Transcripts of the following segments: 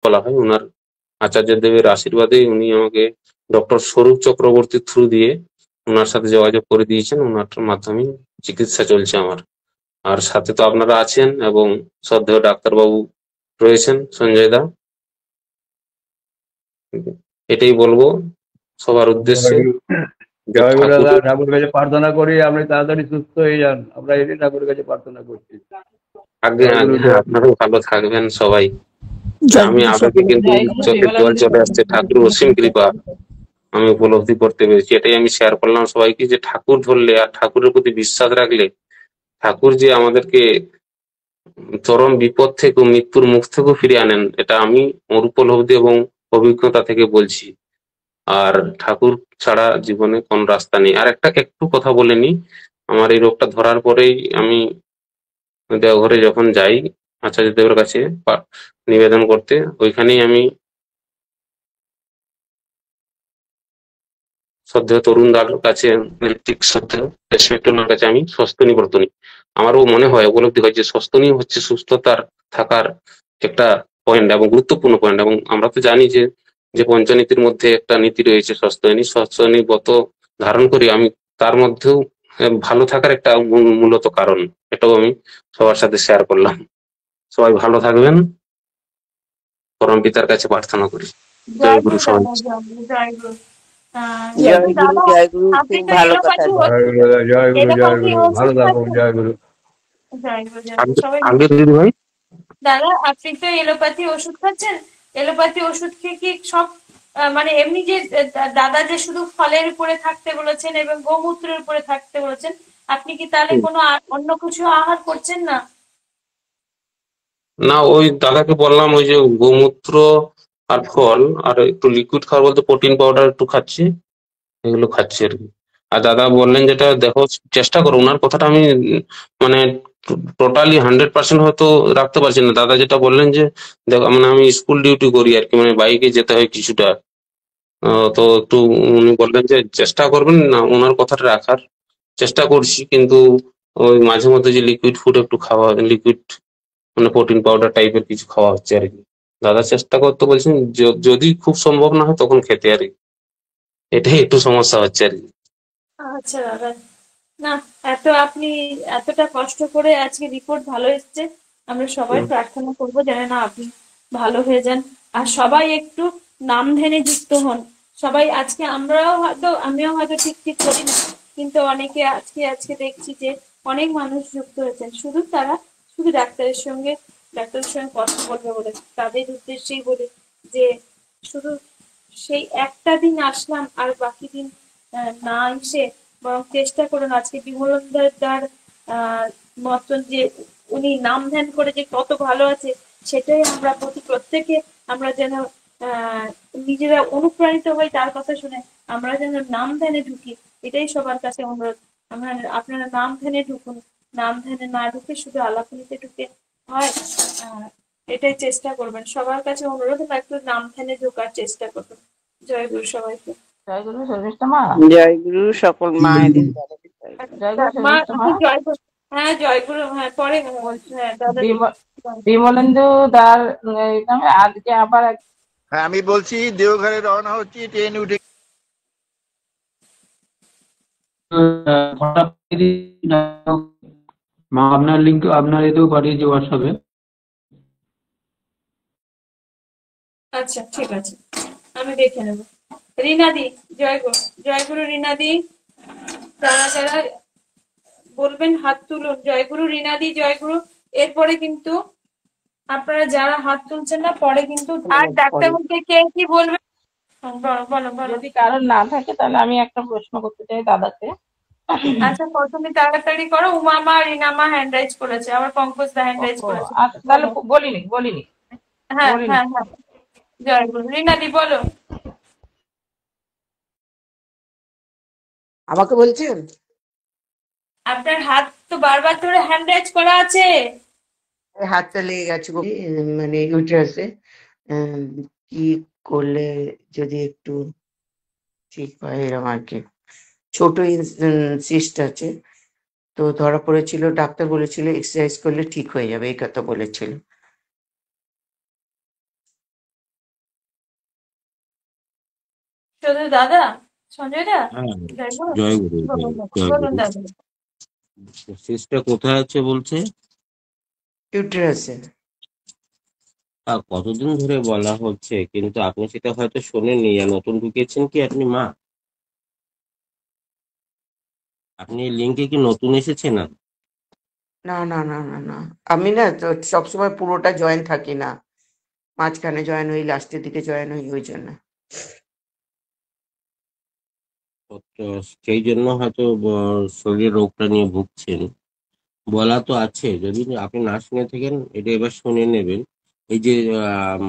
বলা হয়। ওনার আচার্য দেবের আশীর্বাদে উনি আমাকে ডক্টর স্বরূপ চক্রবর্তীর থ্রু দিয়ে ওনার সাথে যোগাযোগ করে দিয়েছেন। ওনার মাধ্যমে চিকিৎসা চলছে আমার। আর সাথে তো আপনারা আছেন এবং শ্রদ্ধেয় ডাক্তারবাবু রয়েছেন সঞ্জয় দা। এটাই বলবো সবার উদ্দেশ্যে। জয় গুরু দাদা, ঠাকুরের কাছে প্রার্থনা করি আপনি তাড়াতাড়ি সুস্থ হয়ে যান। আমরা এটাই ঠাকুরের কাছে প্রার্থনা করছি। আগে আগে হ্যাঁ, আপনারাও ভালো থাকবেন সবাই। আমি আপনাকে কিন্তু চোখের জল চলে আসছে, ঠাকুর অসীম কৃপা আমি উপলব্ধি করতে পেরেছি। এটাই আমি শেয়ার করলাম সবাইকে, যে ঠাকুর ধরলে আর ঠাকুরের প্রতি বিশ্বাস রাখলে ঠাকুর যে আমাদেরকে চরম বিপদ থেকে, মৃত্যুর মুখ থেকেও ফিরিয়ে আনেন, এটা আমি ওর উপলব্ধি এবং অভিজ্ঞতা থেকে বলছি। আর ঠাকুর ছাড়া জীবনে কোন রাস্তা নেই। আর একটা একটু কথা বলে নি, আমার এই রোগটা ধরার পরেই আমি দেওঘরে যখন যাই আচার্য দেবের কাছে নিবেদন করতে, ওইখানেই আমি শ্রদ্ধেয় তরুণ দার কাছে, ঋত্বিক শ্রদ্ধেয় রেসপেক্টনার কাছে আমি সস্তনী ব্রত নিই। আমারও মনে হয়, উপলব্ধি হয় যে সস্তনী হচ্ছে সুস্থতার থাকার একটা পয়েন্ট এবং গুরুত্বপূর্ণ পয়েন্ট। এবং আমরা তো জানি যে যে পঞ্চনীতির মধ্যে একটা নীতি রয়েছে সস্তনী ব্রত ধারণ করি আমি, তার মধ্যেও ভালো থাকার একটা মূলত কারণ। এটাও আমি সবার সাথে শেয়ার করলাম। সবাই ভালো থাকবেন, পরম পিতার কাছে প্রার্থনা করি। জয় গুরু সবাই। জয় গুরু। জয় গুরু, দাদা, জয় গুরু, আপনি খুব তো ভালো কথা। এলোপ্যাথি জয় গুরু দাদা, জয় গুরু, জয় এলোপ্যাথি গুরু, ভালো ওষুধ থাকুন। খাচ্ছেন। জয় গুরু। জয় গুরু, জয় গুরু, সবাই আগে দিদি ভাই, দাদা আপনি তো এলোপ্যাথি ওষুধ খাচ্ছেন। এলোপ্যাথি ওষুধ খেয়ে কি সব মানে এমনি যে দাদা যে শুধু ফলের উপরে থাকতে বলেছেন এবং গোমূত্রের উপরে থাকতে বলেছেন, আপনি কি তাহলে কোনো অন্য কিছু আহার করছেন না? না ওই দাদাকে বললাম ওই যে গোমূত্র আর ফল আর একটু লিকুইড খাওয়ার বলতে প্রোটিন পাউডার একটু খাচ্ছি, এগুলো খাচ্ছি আর কি। আর দাদা বললেন যেটা দেখো চেষ্টা করো, ওনার কথাটা আমি মানে টোটালি 100% হয়তো রাখতে পারছি না। দাদা যেটা বললেন যে দেখো, মানে আমি স্কুল ডিউটি করি আর কি, মানে বাইকে যেতে হয় কিছুটা, তো একটু উনি বললেন যে চেষ্টা করবেন না, ওনার কথাটা রাখার চেষ্টা করছি। কিন্তু ওই মাঝে মধ্যে যে লিকুইড ফুড একটু খাওয়া, লিকুইড মানে প্রোটিন পাউডার টাইপের কিছু খাওয়া হচ্ছে আর কি। দাদা চেষ্টা করতে বলছেন, যদি খুব সম্ভব না হয় তখন খেতে আর কি। এটাই একটু সমস্যা হচ্ছে আর কি। আচ্ছা দাদা, না আপনি এতটা কষ্ট করে আজকে রিপোর্ট ভালো এসছে, আমরা সবাই প্রার্থনা করব যেন না আপনি ভালো হয়ে যান। আর সবাই একটু নাম ধ্যানে যুক্ত হন। সবাই আজকে আমিও হয়তো ঠিক ঠিক করি না, কিন্তু অনেকে আজকে দেখছি যে অনেক মানুষ যুক্ত হয়েছেন, শুধু ডাক্তারের সঙ্গে কথা বলবে বলে, তাদের উদ্দেশ্যেই বলে যে শুধু সেই একটা দিন আসলাম আর বাকি দিন না এসে বরং চেষ্টা করুন আজকে বিমলদার মতন যে উনি নাম ধ্যান করে যে কত ভালো আছে, সেটাই আমরা প্রত্যেকে আমরা যেন নিজেরা অনুপ্রাণিত হই তার কথা শুনে আমরা যেন নাম ধ্যানে ঢুকি। এটাই সবার কাছে অনুরোধ। আপনারা নাম ধ্যানে ঢুকুন। নাম ধ্যানে না ঢুকে শুধু আলাপনীতে ঢুকে হয়, এটাই চেষ্টা করবেন। সবার কাছে অনুরোধ, একটু নাম ধ্যানে ঢোকার চেষ্টা করবেন। জয় গুরু সবাইকে। জয় গুরু শর্মিষ্ঠা মা। জয় গুরু সকল মায়েদের। জয় গুরু মা শর্মিষ্ঠা মা। জয় গুরু। হ্যাঁ জয় গুরু, হ্যাঁ পরে হ্যাঁ দাদা। বিমলেন্দু দার আজকে আবার হ্যাঁ আমি বলছি দেওঘরে রওনা হচ্ছি, ট্রেন উঠে মা আপনার লিঙ্ক আপনার এতেও পাঠিয়েছি হোয়াটসঅ্যাপে। আচ্ছা ঠিক আছে, আমি দেখে নেব। রিনাদি, জয় গুরু। জয় গুরু রিনাদি। যারা যারা বলবেন হাত তুলুন। জয় গুরু রিনাদি, জয় গুরু। এরপরে কিন্তু আপনারা যারা হাত তুলছেন না, পরে কিন্তু আর ডাক্তারবাবুকে কে কি বলবেন বলো বলো। যদি কারোর না থাকে তাহলে আমি একটা প্রশ্ন করতে চাই দাদাকে। আচ্ছা প্রথমে তাড়াতাড়ি করো। উমামা রিনামা হ্যান্ড রাইজ করেছে, আবার পঙ্কজ দা হ্যান্ড রাইজ করেছে। আচ্ছা তাহলে বলিনি। হ্যাঁ হ্যাঁ হ্যাঁ, জয় গুরু রিনাদি বলো। আমাকে বলছেন? আপনার হাত তো বারবার ধরে হ্যান্ড রাইজ করা আছে। হাতটা লেগে গেছে মানে ইউটারাসে। কি করলে যদি একটু ঠিক হয় এরকম আর কি। ছোট সিস্ট আছে, তো ধরা পড়েছিল। ডাক্তার বলেছিল এক্সারসাইজ করলে ঠিক হয়ে যাবে, এই কথা বলেছিল। শুধু দাদা সঞ্জয় দা হ্যাঁ, জয় গুরু। জয় গুরু, বলুন জয় বলুন গুরু। দাদা। সিস্টটা কোথায় আছে বলছে? ইউটেরাসে। কতদিন ধরে বলা হচ্ছে, কিন্তু আপনি সেটা হয়তো শোনেননি। আর নতুন ঢুকেছেন কি আপনি মা? আপনি এই লিঙ্কে কি নতুন এসেছেন? না, না না না না না, আমি না তো সবসময় পুরোটা জয়েন থাকি না, মাঝখানে জয়েন হই, লাস্টের দিকে জয়েন হই, ওই জন্য। তো সেই জন্য হয়তো শরীরের রোগটা নিয়ে ভুগছেন। বলা তো আছে, যদি আপনি না শুনে থাকেন এটা এবার শুনে নেবেন। এই যে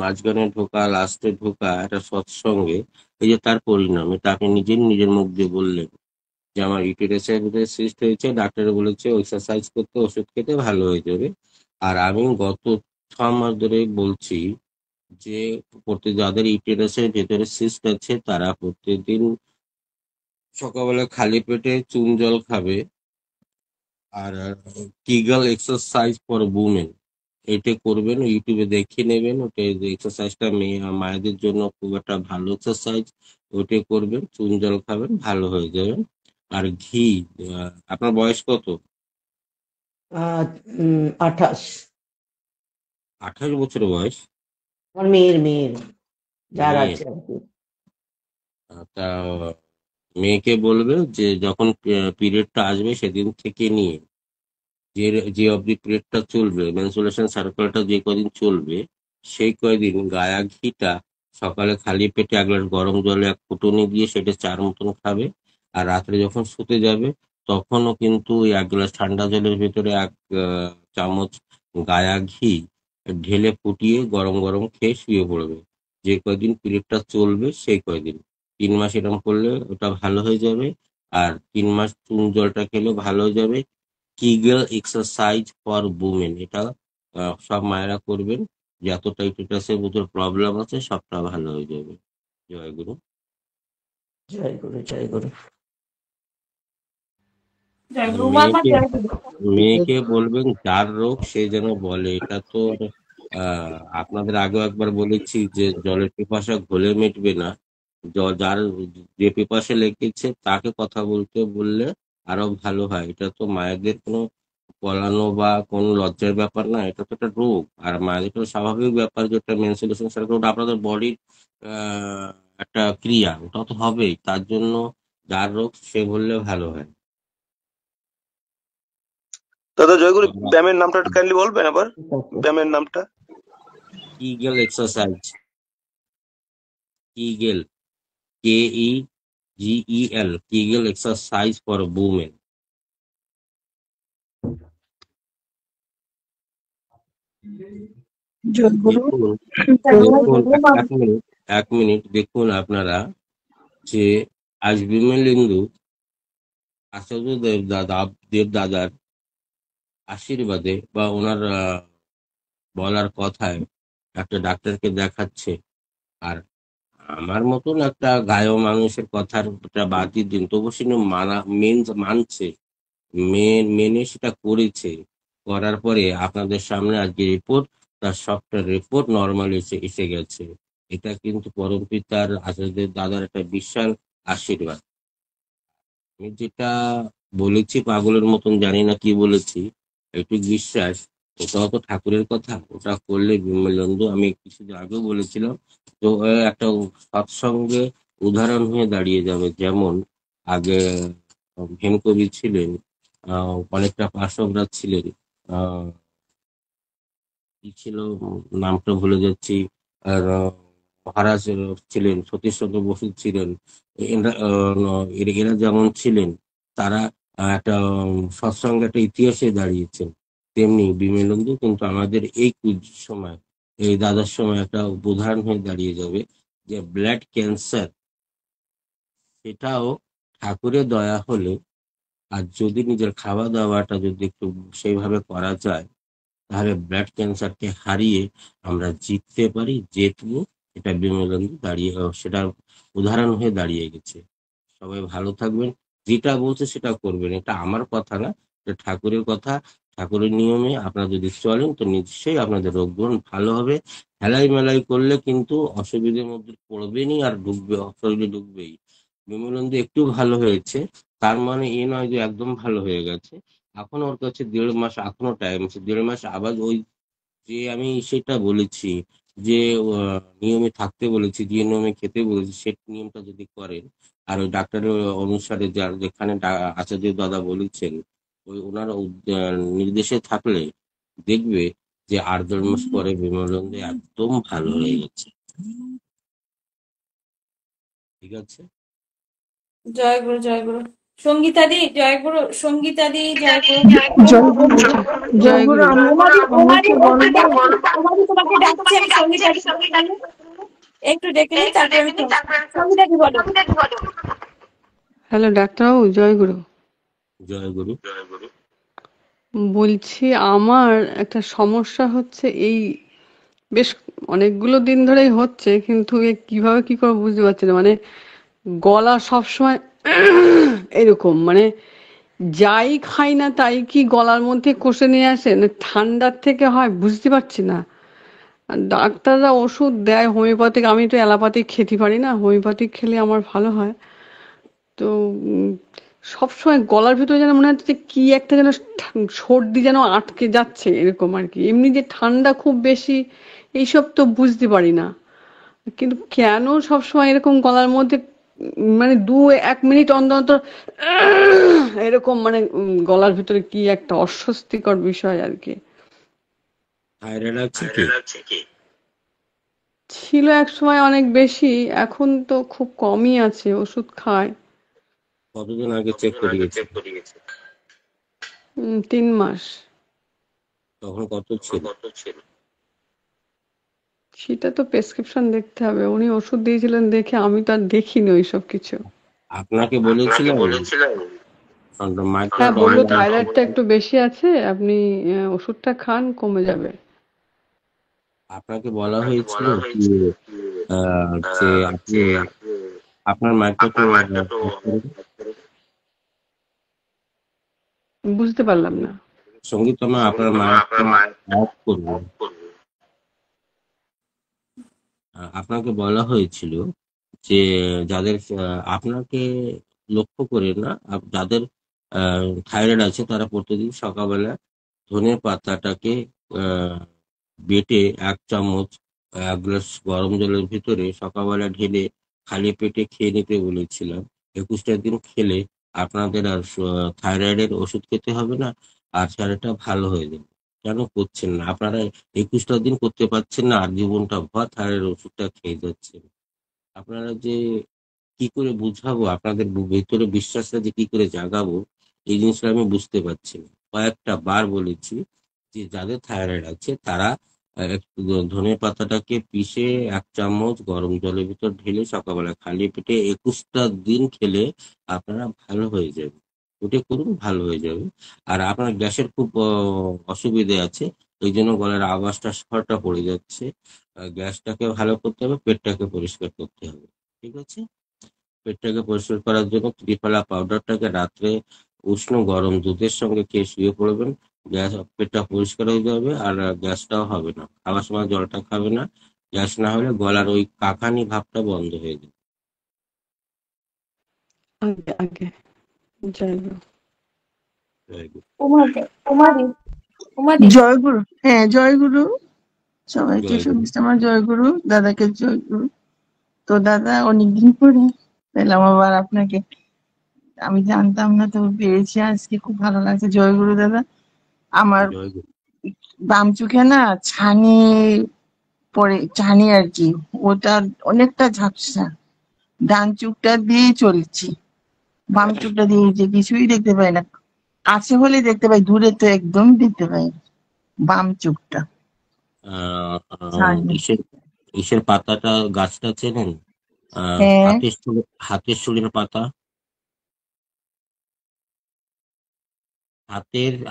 মাঝখানে ঢোকা, লাস্টে ঢোকা একটা সৎসঙ্গে, এই যে তার পরিণাম, এটা আপনি নিজের মুখ দিয়ে বললেন যে আমার ইউটেরাসের ভিতরে সিস্ট হয়েছে, ডাক্তার বলেছে এক্সারসাইজ করতে, ওষুধ খেতে ভালো হয়ে যাবে। আর আমি গত 6 মাস ধরে বলছি যে যাদের ইউটেরাসের ভেতরে সিস্ট আছে তারা প্রত্যেকদিন সকালবেলা খালি পেটে চুন জল খাবে। আর কিগল এক্সারসাইজ ফর উমেন এটা করবেন, ইউটিউবে দেখে নেবেন। ওটা এক্সারসাইজটা মায়েদের জন্য খুব একটা ভালো এক্সারসাইজ। ওটা করবেন, চুন জল খাবেন, ভালো হয়ে যাবেন। আর ঘি, আপনার বয়স কত? 28। 28 বছর বয়স? আমার মেয়ের যার মেয়ের? আছে আর কি। তা মেয়েকে বলবে যে যখন পিরিয়ডটা আসবে সেদিন থেকে নিয়ে যে যে অবধি পিরিয়ডটা চলবে, মেনস্ট্রুয়েশন সার্কেলটা যে কদিন চলবে, সেই কয়দিন গায়া ঘিটা সকালে খালি পেটে 1 গ্লাস গরম জলে 1 ফুটুনি দিয়ে সেটা চার মতন খাবে। আর রাত্রে যখন শুতে যাবে তখনও কিন্তু ওই 1 গ্লাস ঠান্ডা জলের ভিতরে 1 চামচ গায়া ঘি ঢেলে ফুটিয়ে গরম গরম খেয়ে শুয়ে পড়বে। যে কয়দিন পিরিয়ডটা চলবে সেই কয়দিন, 3 মাস এরকম করলে ওটা ভালো হয়ে যাবে। আর 3 মাস চুন জলটা খেলে ভালো হয়ে যাবে। কিগেল এক্সারসাইজ ফর উমেন, এটা সব মায়েরা করবেন। যতটা ইউটেরাসের ভিতর প্রবলেম আছে সবটা ভালো হয়ে যাবে। জয় গুরু। জয় গুরু, জয় গুরু। জয় আর গুরু। উমা মা জয় গুরু। মেয়েকে বলবেন যার রোগ সে যেন বলে। এটা তো আপনাদের আগেও একবার বলেছি যে জলের পিপাসা ঘোলে মিটবে না। যার যে পিপাসা লেগেছে তাকে কথা বলতে বললে আরো ভালো হয়। এটা তো মায়েদের কোনো বলানো বা কোনো লজ্জার ব্যাপার না, এটা তো একটা রোগ। আর মায়েদের তো স্বাভাবিক ব্যাপার যেটা মেনস্ট্রুয়েশন সাইকেল, ওটা আপনাদের বডির একটা ক্রিয়া, ওটা তো হবেই। তার জন্য যার রোগ সে বললে ভালো হয়। দাদা জয়গুরু, ব্যায়ামের নামটা একটু কাইন্ডলি বলবেন আবার, ব্যায়ামের নামটা? Kegel exercise. Kegel, KEGEL, Kegel exercise for women. জয় গুরু। দেখুন, জয় গুরু। দেখুন, উমা মা। 1 মিনিট দেখুন আপনারা যে আজ বিমলেন্দু দেব দাদার আশীর্বাদে বা ওনার বলার কথায় একটা ডাক্তারকে দেখাচ্ছে। আর আমার মতন একটা গায় মানুষের কথার বাদই দিন, তবু সে মানছে, মেনে সেটা করেছে। করার পরে আপনাদের সামনে আজকে রিপোর্ট, তার সবটা রিপোর্ট নর্মাল এসে গেছে। এটা কিন্তু পরম পিতার আচার্যদের দাদার একটা বিশাল আশীর্বাদ। আমি যেটা বলেছি পাগলের মতন, জানি না কি বলেছি, একটু বিশ্বাস। ওটাও তো ঠাকুরের কথা, ওটা করলে বিমলেন্দু, আমি কিছুদিন আগেও বলেছিলাম, তো একটা সৎসঙ্গে উদাহরণ হয়ে দাঁড়িয়ে যাবে। যেমন আগে হেমকবি ছিলেন, অনেকটা পার্শ্বরা ছিলেন, আহ কি ছিল নামটা ভুলে যাচ্ছি। আর মহারাজ ছিলেন, সতীশচন্দ্র বসু ছিলেন। এরা যেমন ছিলেন, তারা একটা সৎসঙ্গে একটা ইতিহাসে দাঁড়িয়েছেন। তেমনি বিমলেন্দু কিন্তু আমাদের এই সময়, এই দাদার সময় একটা উদাহরণ হয়ে দাঁড়িয়ে যাবে যে ব্লাড ক্যান্সার, সেটাও ঠাকুরের দয়া হলে, আর যদি নিজের খাওয়া দাওয়াটা যদি একটু সেইভাবে করা যায়, তাহলে ব্লাড ক্যান্সারকে হারিয়ে আমরা জিততে পারি, জিতবো। এটা বিমলেন্দু সেটার উদাহরণ হয়ে দাঁড়িয়ে গেছে। সবাই ভালো থাকবেন, যেটা বলছে সেটা করবেন। এটা আমার কথা না, এটা ঠাকুরের কথা। ঠাকুরের নিয়মে আপনারা যদি চলেন তো নিশ্চয়ই আপনাদের রোগ ভালো হবে। হেলাই মেলাই করলে কিন্তু অসুবিধার মধ্যে পড়বেনই আর ঢুকবে, শরীরে ঢুকবেই। বিমলেন্দু একটু ভালো হয়েছে, তার মানে এ নয় যে একদম ভালো হয়ে গেছে। এখন ওর কাছে 1.5 মাস এখনো টাইম আছে। 1.5 মাস আবার ওই যে আমি সেটা বলেছি যে নিয়মে থাকতে বলেছি, যে নিয়মে খেতে বলেছি, সে নিয়মটা যদি করেন আর ওই ডাক্তারের অনুসারে যার যেখানে আচার্য দাদা বলেছেন ওই ওনার নির্দেশে থাকলে দেখবে যে 8-10 মাস পরে বিমলেন্দু একদম ভালো হয়ে গেছে। ঠিক আছে। জয় গুরু, জয় গুরু। সঙ্গীতাদি জয় গুরু, সঙ্গীতাদি জয় গুরু। জয়গুরু, জয়গুরু। ওমারি আমাকে বলবো, ওমারি তোমাকে ডাকছি আমি, সঙ্গীতাদি। একটু ডেকে নিই, তারপরে আমি সঙ্গীতাদি বলো। হ্যালো ডাক্তারবাবু, জয়গুরু। জয় গুরু। বলছি আমার একটা সমস্যা হচ্ছে, এই বেশ অনেকগুলো দিন ধরেই হচ্ছে, কিন্তু এ কিভাবে কি করে বুঝতে পারছি না। মানে গলা সবসময় এরকম, মানে যাই খাই না তাই কি গলার মধ্যে কষে নিয়ে আসে, না ঠান্ডার থেকে হয় বুঝতে পারছি না। আর ডাক্তাররা ওষুধ দেয় হোমিওপ্যাথিক, আমি তো অ্যালোপ্যাথিক খেতে পারি না, হোমিওপ্যাথিক খেলে আমার ভালো হয়। তো সবসময় গলার ভিতরে যেন মনে হচ্ছে যে কি একটা যেন সর্দি যেন আটকে যাচ্ছে এরকম আর কি। এমনি যে ঠান্ডা খুব বেশি এইসব তো বুঝতে পারি না, কিন্তু কেন সবসময় এরকম গলার মধ্যে মানে 1 মিনিট অন্তর অন্তর এরকম, মানে গলার ভিতরে কি একটা অস্বস্তিকর বিষয় আর কি। থাইরয়েড আছে কি? ছিল এক সময় অনেক বেশি, এখন তো খুব কমই আছে, ওষুধ খায়। কতদিন আগে চেক করিয়েছে? 3 মাস। তখন কত ছিল? সেটা তো প্রেসক্রিপশন দেখতে হবে, উনি ওষুধ দিয়েছিলেন দেখে, আমি তো আর দেখিনি ওইসব কিছু। আপনাকে বলেছিলেন হ্যাঁ বললো থাইরয়েডটা একটু বেশি আছে, আপনি ওষুধটা খান কমে যাবে। আপনাকে বলা হয়েছিল কি যে আপনি আপনার মাইকটা একটু বুঝতে পারলাম না। সঙ্গীতমা আপনার মাইকটা অফ করবেন। আপনাকে বলা হয়েছিল যে যাদের আপনাকে লক্ষ্য করে না, যাদের থাইরয়েড আছে তারা প্রতিদিন সকালবেলা ধনে পাতাটাকে বেটে 1 চামচ 1 গ্লাস গরম জলের ভিতরে সকালবেলা ঢেলে খালি পেটে খেয়ে নিতে বলেছিলাম। 21টা দিন খেলে আপনাদের আর থাইরয়েডের ওষুধ খেতে হবে না, আর সেটা ভালো হয়ে যাবে। কেন করছেন না আপনারা? 21টা দিন করতে পারছেন না, আর জীবনটা ভর থাইরয়েড ওষুধটা খেয়ে যাচ্ছেন। আপনারা যে কি করে বুঝাবো, আপনাদের ভেতরে বিশ্বাসটা যে কি করে জাগাবো, এই জিনিসটা আমি বুঝতে পারছি না। কয়েকটা বার বলেছি যে যাদের থাইরয়েড আছে তারা একটু ধনে পাতাটাকে পিষে 1 চামচ গরম জলের ভিতর ঢেলে সকালবেলা খালি পেটে 21টা দিন খেলে আপনারা ভালো হয়ে যাবে। ওটা করুন, ভালো হয়ে যাবে। আর আপনার গ্যাসের খুব অসুবিধে আছে, এই জন্য গলার আওয়াজটা স্বরটা পড়ে যাচ্ছে। গ্যাসটাকে ভালো করতে হবে, পেটটাকে পরিষ্কার করতে হবে। ঠিক আছে। পেটটাকে পরিষ্কার করার জন্য ত্রিফলা পাউডারটাকে রাত্রে উষ্ণ গরম দুধের সঙ্গে খেয়ে শুয়ে পড়বেন। গ্যাস, পেটটা পরিষ্কার হয়ে যাবে আর গ্যাসটাও হবে না। খাওয়ার সময় জলটা খাবে না, গ্যাস না হলে গলার ওই কাকানি ভাবটা বন্ধ হয়ে যাবে। আগে আগে জয়গুরু। উমাদি, উমাদি, উমাদি। জয়গুরু, হ্যাঁ জয়গুরু। সবাইকে জয় গুরু। শুভেচ্ছা, আমার জয়গুরু, দাদাকে জয়গুরু। তো দাদা অনেকদিন পরে পেলাম আবার আপনাকে, আমি জানতাম না, তো পেয়েছি আজকে, খুব ভালো লাগছে। জয়গুরু দাদা। আমার জয় গুরু। বাম চোখে না ছানি পড়ে, ছানি আর কি, ওটা অনেকটা ঝাপসা। ডান চোখটা দিয়েই চলছি, বাম চোখটা দিয়ে যে কিছুই দেখতে পাই না, কাছে হলে দেখতে পাই, দূরে তো একদম দেখতে পাই না। বাম চোখটা ছানি। ইসের ইসের পাতাটা, গাছটা চেনেন? হ্যাঁ, হাতের চুলের পাতা,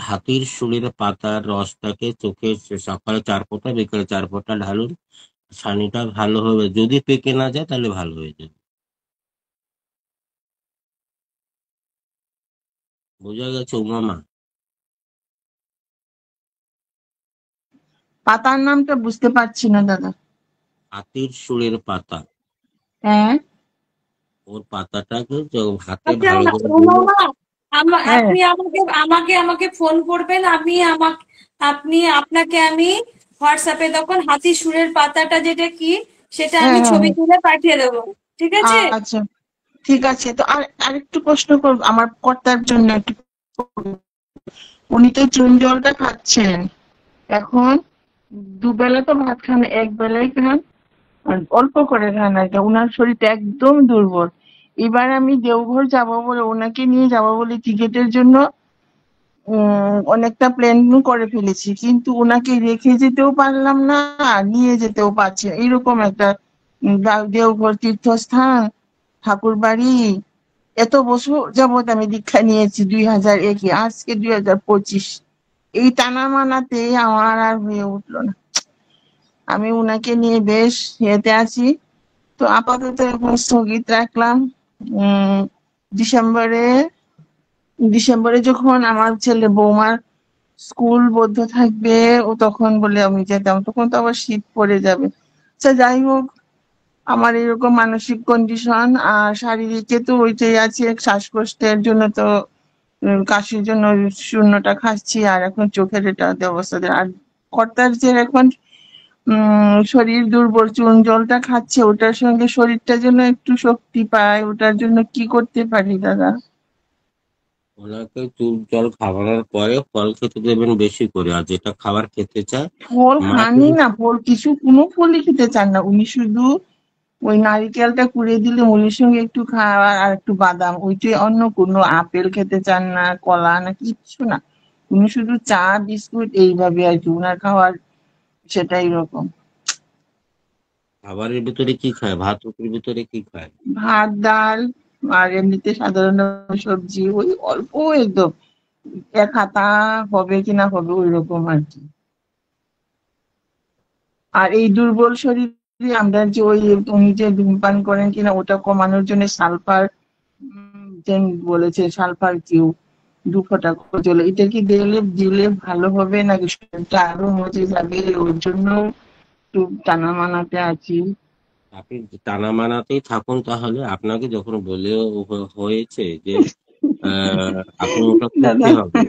হাতির শুলির পাতার রসটাকে চোখে সকালে 4 ফোঁটা, বিকেলে 4 ফোঁটা ঢালুন। ছানিটা ভালো হবে, যদি পেকে না যায় তাহলে ভালো হয়ে যাবে। বোঝা গেছে উমামা? পাতার নামটা বুঝতে পারছি না দাদা। হাতির সুরের পাতা, হ্যাঁ ওর পাতাটাকে হাতে আচ্ছা ভালো করে ধুয়ে রুমা, হ্যাঁ আপনি আমাকে আমাকে আমাকে ফোন করবেন, আপনাকে আমি হোয়াটসঅ্যাপে তখন হাতি সুরের পাতাটা যেটা কি সেটা হ্যাঁ আমি হ্যাঁ ছবি হ্যাঁ তুলে পাঠিয়ে দেবো, ঠিক আছে? আচ্ছা ঠিক আছে। তো আরেকটু প্রশ্ন করবো আমার কর্তার জন্য একটু। উনি তো চুন জলটা খাচ্ছেন এখন, দুবেলা তো ভাত খান, এক বেলায় খান, আর অল্প করে খান আর কি। ওনার শরীরটা একদম দুর্বল। এবার আমি দেওঘর যাব বলে, ওনাকে নিয়ে যাব বলে টিকিটের জন্য অনেকটা প্ল্যান করে ফেলেছি, কিন্তু ওনাকে রেখে যেতেও পারলাম না, আর নিয়ে যেতেও পারছি না। এরকম একটা দেওঘর তীর্থস্থান, ঠাকুর বাড়ি, এত বছর যাবত আমি দীক্ষা নিয়েছি 2001-এ, আজকে 2025, এই টানা মানাতে আমার আর হয়ে উঠলো না। আমি উনাকে নিয়ে বেশ ইয়েতে আছি। তো আপাতত এখন স্থগিত রাখলাম। উম ডিসেম্বরে ডিসেম্বরে যখন আমার ছেলে বৌমার স্কুল বন্ধ থাকবে, ও তখন বলে আমি যেতাম, তখন তো আবার শীত পড়ে যাবে। আচ্ছা যাই হোক, আমার এরকম মানসিক কন্ডিশন, আর শারীরিকে তো ওইটাই আছে, শ্বাসকষ্টের জন্য তো কাশির জন্য শূন্যটা খাচ্ছি, আর এখন চোখের এটা অবস্থা। আর কর্তার যে এখন শরীর দুর্বল, চুন জলটা খাচ্ছে, ওটার সঙ্গে শরীরটা যেন একটু শক্তি পায়, ওটার জন্য কি করতে পারি দাদা? ওনাকে চুন জল খাওয়ানোর পরে ফল খেতে দেবেন বেশি করে, আর যেটা খাবার খেতে চায় ফল মাকে। খানি না, কোনো ফলই খেতে চান না উনি, শুধু ওই নারিকেলটা কুড়ে দিলে মুড়ির সঙ্গে একটু খাওয়ার, আর একটু বাদাম, ওইটাই, অন্য কোনো আপেল খেতে চান না, কলা না, কিচ্ছু না। উনি শুধু চা বিস্কুট এইভাবে আর কি উনার খাওয়ার, সেটাই রকম। খাবারের ভিতরে কি খায়, ভাত রুটির ভিতরে কি খায়? ভাত ডাল, আর এমনিতে সাধারণ সবজি, ওই অল্প একদম, এক হাতা হবে কিনা হবে ওই রকম আর কি। আর এই দুর্বল শরীরে আমরা যে ওই, উনি যে ধূমপান করেন কিনা ওটা কমানোর জন্য সালফার বলেছে, সালফার কিউ 2 ফোঁটা করে জলে, এটা কি দিলে ভালো হবে নাকি শরীরটা আরো মজে যাবে? ওর জন্য একটু টানা মানাতে আছি। আপনি টানা মানাতেই থাকুন, তাহলে আপনাকে যখন বলে হয়েছে যে আপনি ওটা করতে দাদা হবে,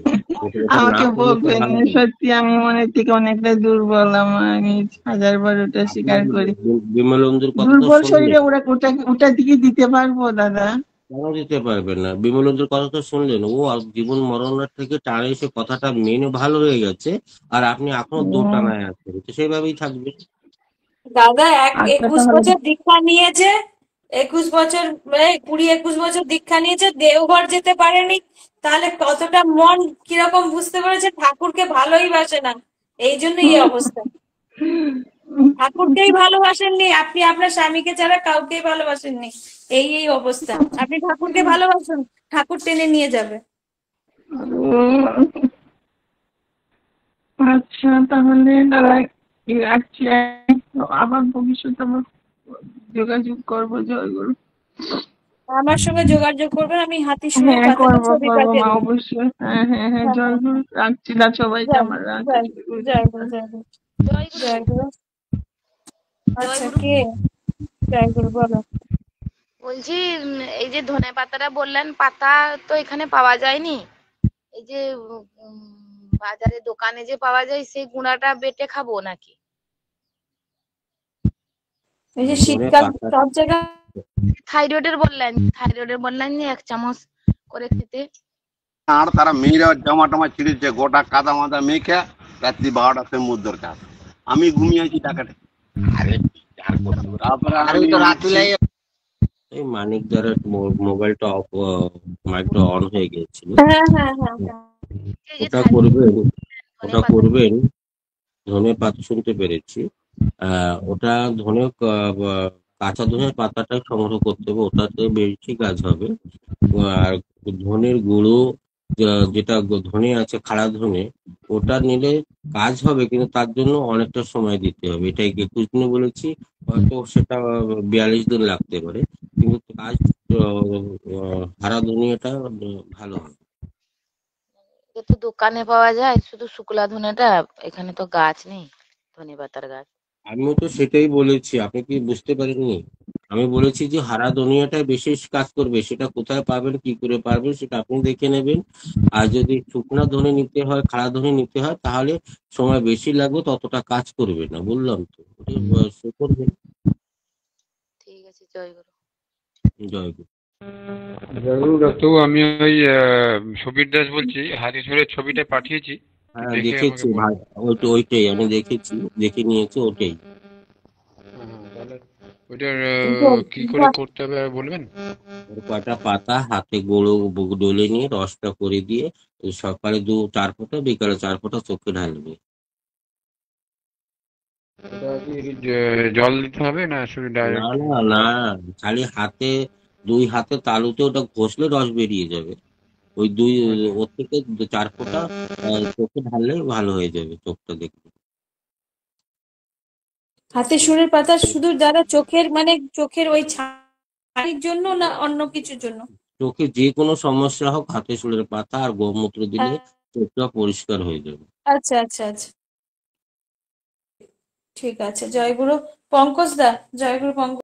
ওটা না আমাকে করলে তো বলবেন ভালো না, হবে। সত্যি আমি মনের থেকে অনেকটা দুর্বল, আমি 1000বার ওটা আপনি স্বীকার করি। বিমলেন্দুর কথা তো দুর্বল শরীরে শুনলেন, ওটার দিকে দিতে পারবো দাদা? কেন দিতে পারবেন না? বিমলেন্দুর কথা তো শুনলেন, ও জীবন মরণের থেকে টানে সে কথাটা মেনে ভালো হয়ে গেছে, আর আপনি এখনো উম, দোটানায় আছেন, তো সেইভাবেই থাকবেন। দাদা আচ্ছা 21 তাহলে। বছর দীক্ষা নিয়েছে, 21 বছর, 20-21 বছর দীক্ষা নিয়েছে, দেওঘর যেতে পারেনি, তাহলে কতটা মন কিরকম বুঝতে পেরেছে, ঠাকুরকে ভালোই বাসে না, এই জন্যই এই অবস্থা। ঠাকুরকেই ভালোবাসেননি আপনি, আপনার স্বামীকে ছাড়া কাউকেই ভালোবাসেননি, এই অবস্থা। আপনি ঠাকুরকে ভালোবাসুন, ঠাকুর টেনে নিয়ে যাবে। উম, আচ্ছা তাহলে দাদা রাখছি, আবার ভবিষ্যতে আবার যোগাযোগ করবো। জয়গুরু। আমার সঙ্গে যোগাযোগ করবেন, আমি হাতি সুরের হ্যাঁ পাতাটা করবো ছবি করবো পাঠিয়ে মা, দেবো। অবশ্যই। হ্যাঁ হ্যাঁ হ্যাঁ, হ্যাঁ হ্যাঁ জয়গুরু। হ্যাঁ, রাখছি না, সবাইকে জয় আমার গুরু, রাখছি। জয় গুরু, জয় গুরু, জয় গুরু, জয় গুরু। জয় গুরু। জয় আচ্ছা গুরু। কে? জয় গুরু, বলো। বলছি এই যে ধনে পাতাটা বললেন, পাতা তো এখানে পাওয়া যায়নি। এই যে বাজারে দোকানে যে পাওয়া যায়, সেই গুঁড়াটা বেটে খাবো নাকি? এই যে ধনে শীতকাল, পাতা, সব জায়গায় থাইরয়েডের বললেন যে 1 চামচ করে খেতে। আর তারা মেয়েরা জামা টামা ছিঁড়েছে, গোটা কাদা মাদা মেখে রাত্রি 12টাতে মুখ দরকার। আমি ঘুমিয়েছি টাকাটা। আরে তারপরে আমি তো রাত্রিলাই এই মানিক দ্বারা মোবাইলটা অফ, মাইকটা অন হয়ে গিয়েছিল। হ্যাঁ হ্যাঁ হ্যাঁ হ্যাঁ। এই যে ওটা থাইরয়েড করবেন, ধনে ওটা পাতা। করবেন। ধনে পাতা শুনতে পেরেছি, ওটা কাঁচা ধনের পাতাটাই সংগ্রহ করতে হবে, ওটাতে বেশি কাজ হবে। আর ধনের গুঁড়ো, যেটা ধনে আছে খাড়া ধনে, ওটা নিলে কাজ হবে, কিন্তু তার জন্য অনেকটা সময় দিতে হবে। এটা 21 দিনে বলেছি, হয়তো সেটা 42 দিন লাগতে পারে, কিন্তু কাজ হারা ধনিয়াটা ভালো হবে। এটা তো দোকানে পাওয়া যায় শুধু শুকলা ধনেটা, এখানে তো গাছ নেই ধনেপাতার গাছ। আমিও তো সেটাই বলেছি, আপনি কি বুঝতে পারেননি? আমি বলেছি যে হারা দুনিয়াটাই বিশেষ কাজ করবে, সেটা কোথায় পাবেন, কি করে পারবেন, সেটা আপনি দেখে নেবেন। আর যদি শুকনা ধনে নিতে হয়, খাড়া ধনে নিতে হয়, তাহলে সময় বেশি লাগবে, ততটা কাজ করবে না, বললাম তো। ওটা সে করবেন। ঠিক আছে, জয়গুরু। জয় গুরু। জয়গুরু দত্ত, আমি ওই সুবীর দাস বলছি, হারিশোরের ছবিটা পাঠিয়েছি, হ্যাঁ দেখে আমাকে দেখেছি ভাই, বলবেন। ওইটাই আমি দেখেছি, দেখে নিয়েছি ওটাই। তাহলে ওইটার কিন্তু কি করে করতে হবে বলবেন? ওর কয়টা পাতা হাতে গুঁড়ো ডলে নিয়ে রসটা করে দিয়ে ওই সকালে 4 ফোঁটা, বিকালে 4 ফোঁটা চোখে ঢালবে। ওটা কি জল দিতে হবে না শুধু না ডাইরেক্ট? না না, খালি হাতে 2 হাতে তালুতে ওটা ঘষলে রস বেরিয়ে যাবে। ওই আচ্ছা ওর থেকে 4 ফোঁটা চোখে ঢাললে ভালো হয়ে যাবে, চোখটা দেখতে। হাতে সুরের পাতা শুধু দাদা চোখের মানে চোখের ওই ছানির জন্য না অন্য কিছুর জন্য? চোখে যে কোনো সমস্যা হোক, হাতে শুলের পাতা আর গোমূত্র দিলে চোখটা পরিষ্কার হয়ে যাবে। আচ্ছা আচ্ছা আচ্ছা, ঠিক আছে। জয়গুরু। পঙ্কজ দা, জয়গুরু পঙ্কজ।